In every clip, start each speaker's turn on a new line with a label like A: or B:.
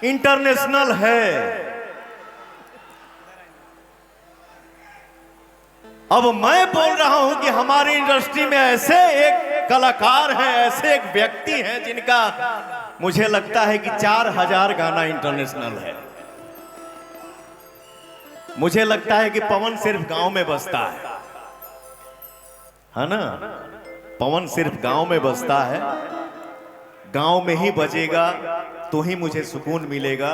A: International है। अब मैं बोल रहा हूं कि हमारी इंडस्ट्री में ऐसे एक कलाकार हैं, ऐसे एक व्यक्ति हैं जिनका मुझे लगता है कि 4000 गाना इंटरनेशनल है। मुझे लगता है कि पवन सिर्फ गांव में बसता है ना? पवन सिर्फ गांव में बसता है, गांव में ही बजेगा तो ही मुझे सुकून मिलेगा।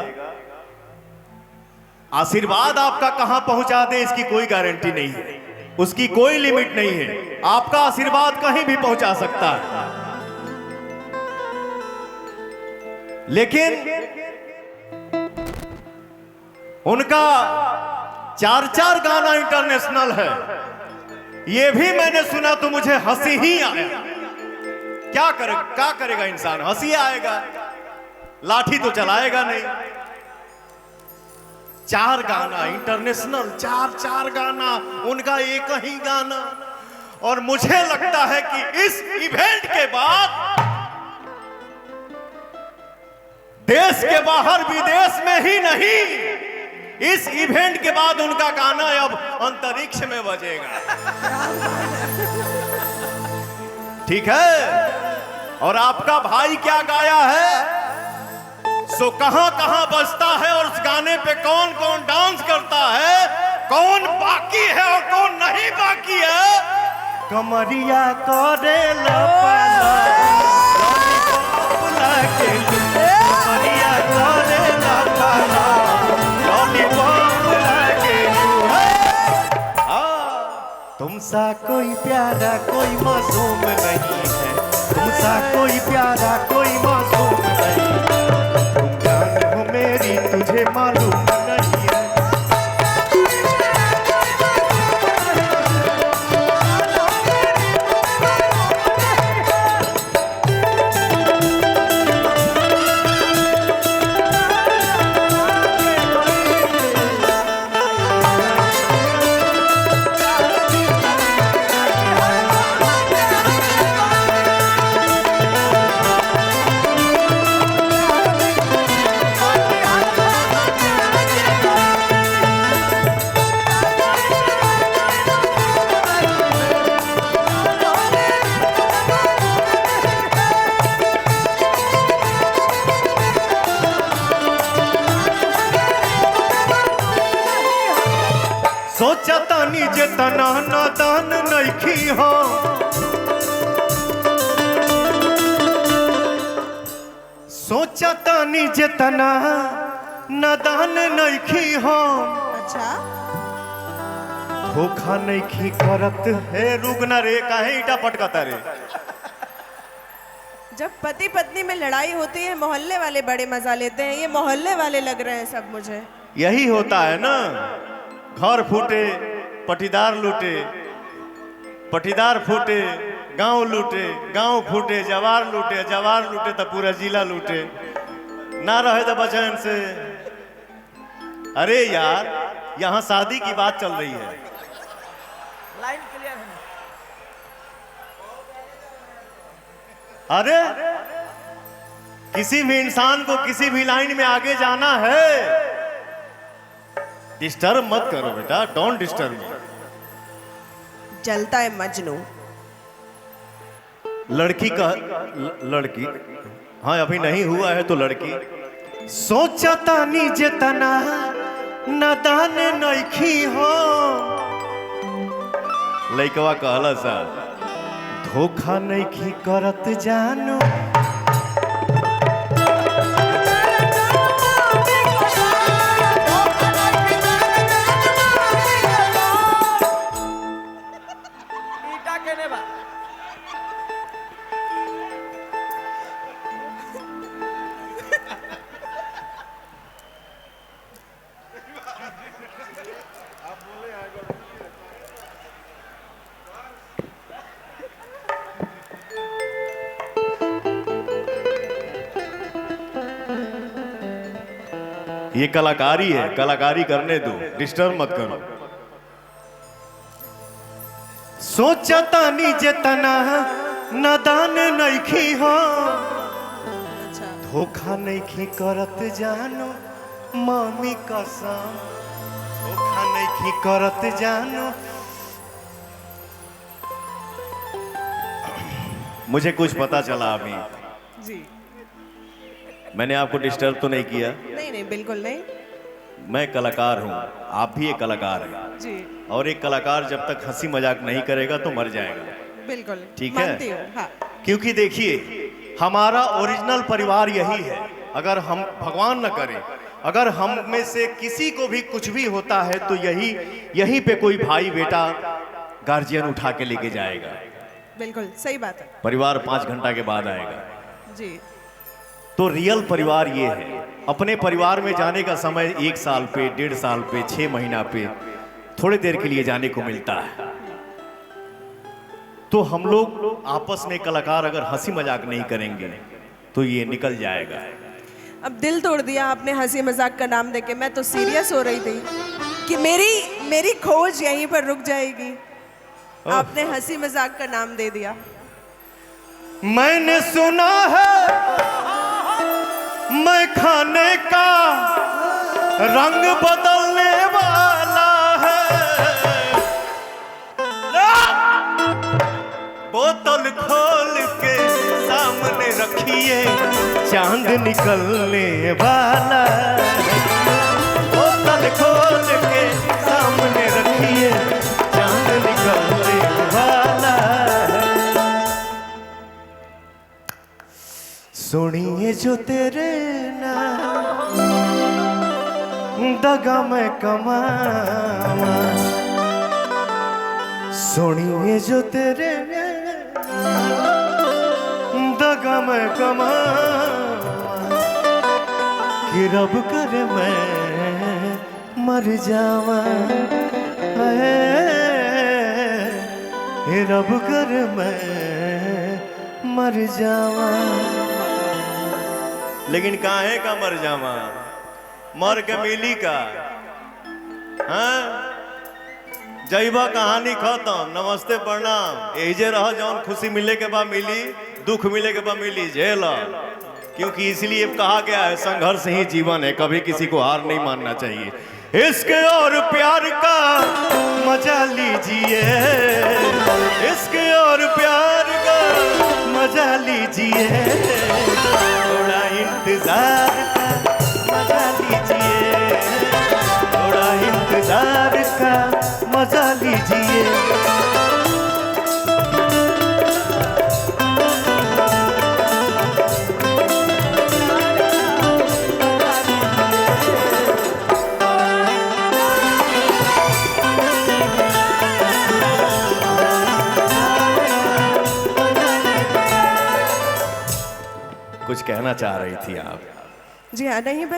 A: आशीर्वाद आपका कहां पहुंचा दे इसकी कोई गारंटी नहीं है, उसकी कोई लिमिट नहीं है। आपका आशीर्वाद कहीं भी पहुंचा सकता है, लेकिन उनका 4 गाना इंटरनेशनल है। ये भी मैंने सुना तो मुझे हंसी ही आया। क्या करेगा इंसान? हंसी आएगा, लाठी तो चलाएगा नहीं। 4 गाना इंटरनेशनल, 4 गाना, उनका एक ही गाना। और मुझे लगता है कि इस इवेंट के बाद देश के बाहर विदेश में ही नहीं, इस इवेंट के बाद उनका गाना अब अंतरिक्ष में बजेगा। ठीक है? और आपका भाई क्या गाया है सो कहां कहां बजता है, और उस गाने पे कौन कौन डांस करता है, कौन बाकी है और कौन नहीं बाकी है। कमरिया करे लपला, लॉलीपॉप लाके कमरिया करे लपला, लॉलीपॉप लाके तुमसा कोई प्यारा कोई मासूम नहीं है, तुमसा कोई प्यारा कोई मासूम नहीं, तुम जान हो मेरी तुझे मालूम नहीं है। सोचा तानी जे तना नादान नइखी हो, सोचा तानी जे तना नादान नइखी हो।
B: अच्छा,
A: धोखा नइखी करत है रुगना रे, काहे ईटा पटकता रे।
B: जब पति पत्नी में लड़ाई होती है मोहल्ले वाले बड़े मजा लेते हैं, ये मोहल्ले वाले लग रहे हैं सब मुझे।
A: यही होता है ना, घर फूटे पटीदार लूटे, पटीदार फूटे गांव लूटे, गांव फूटे जवार लूटे, जवार लूटे तो पूरा जिला लूटे। ना रहे तो बचन से। अरे यार, यहां शादी की बात चल रही है।
C: लाइन क्लियर है।
A: अरे किसी भी इंसान को किसी भी लाइन में आगे जाना है, डिस्टर्ब मत करो बेटा, डोंट डिस्टर्ब मी।
B: जलता है मजनू।
A: लड़की का लड़की, हाँ अभी नहीं हुआ है तो लड़की। सोचा तानी जे तना नादान नइखी हो, लइकवा कहला सा धोखा नइखी करत जानो।
C: ईटा केने बा।
A: ये कलाकारी है, कलाकारी करने दो, डिस्टर्ब मत करो। सोचा तानी जे तना नादान नइखी हो, धोखा नहीं करत जानो मामी कसम, धोखा नहीं करत जानो। मुझे कुछ पता चला अभी,
B: जी
A: मैंने आपको डिस्टर्ब तो नहीं किया?
B: नहीं नहीं बिल्कुल नहीं।
A: मैं कलाकार हूँ, आप भी एक कलाकार हैं,
B: जी
A: और एक कलाकार जब तक हंसी मजाक नहीं करेगा तो मर जाएगा।
B: बिल्कुल
A: ठीक है?
B: मानती हूँ, हाँ।
A: क्योंकि देखिए हमारा ओरिजिनल परिवार यही है। अगर हम भगवान न करें, अगर हम में से किसी को भी कुछ भी होता है तो यहीं पे कोई भाई बेटा गार्जियन उठा के लेके जाएगा।
B: बिल्कुल सही बात है।
A: परिवार 5 घंटा के बाद आएगा।
B: जी
A: तो रियल परिवार ये है। अपने परिवार में जाने का समय 1 साल पे, 1.5 साल पे, 6 महीना पे, थोड़ी देर के लिए जाने को मिलता है। तो हम लोग आपस में कलाकार अगर हंसी मजाक नहीं करेंगे तो ये निकल जाएगा।
B: अब दिल तोड़ दिया आपने हंसी मजाक का नाम देके। मैं तो सीरियस हो रही थी कि मेरी खोज यहीं पर रुक जाएगी। आपने हंसी मजाक का नाम दे दिया।
A: मैंने सुना है मैं खाने का रंग बदलने वाला है। बोतल खोल के सामने रखिए, चांद निकलने वाला है। बोतल खोल के सामने रखिए, चांद निकलने वाला है। सुनिए जो तेरे नाम दगा मैं कमावा, सुनिए जो तेरे दगा मैं कमावा, कि रब करे मैं मर जावा, हे रब करे मैं मर जावा। लेकिन काहे का मर जावा, मर के मिली का? हाँ जैबा कहानी खत्म, नमस्ते प्रणाम। एजे रह जौन खुशी मिले के बाद मिली, दुख मिले के बाद मिली, झेल। क्योंकि इसलिए कहा गया है संघर्ष ही जीवन है, कभी किसी को हार नहीं मानना चाहिए। इश्क और प्यार का मजा लीजिए, इश्क और प्यार का मजा लीजिए, थोड़ा इंतजार का मजा लीजिए, थोड़ा इंतजार का मजा लीजिए। कुछ कहना चाह रही थी आप?
B: जी हाँ, नहीं बस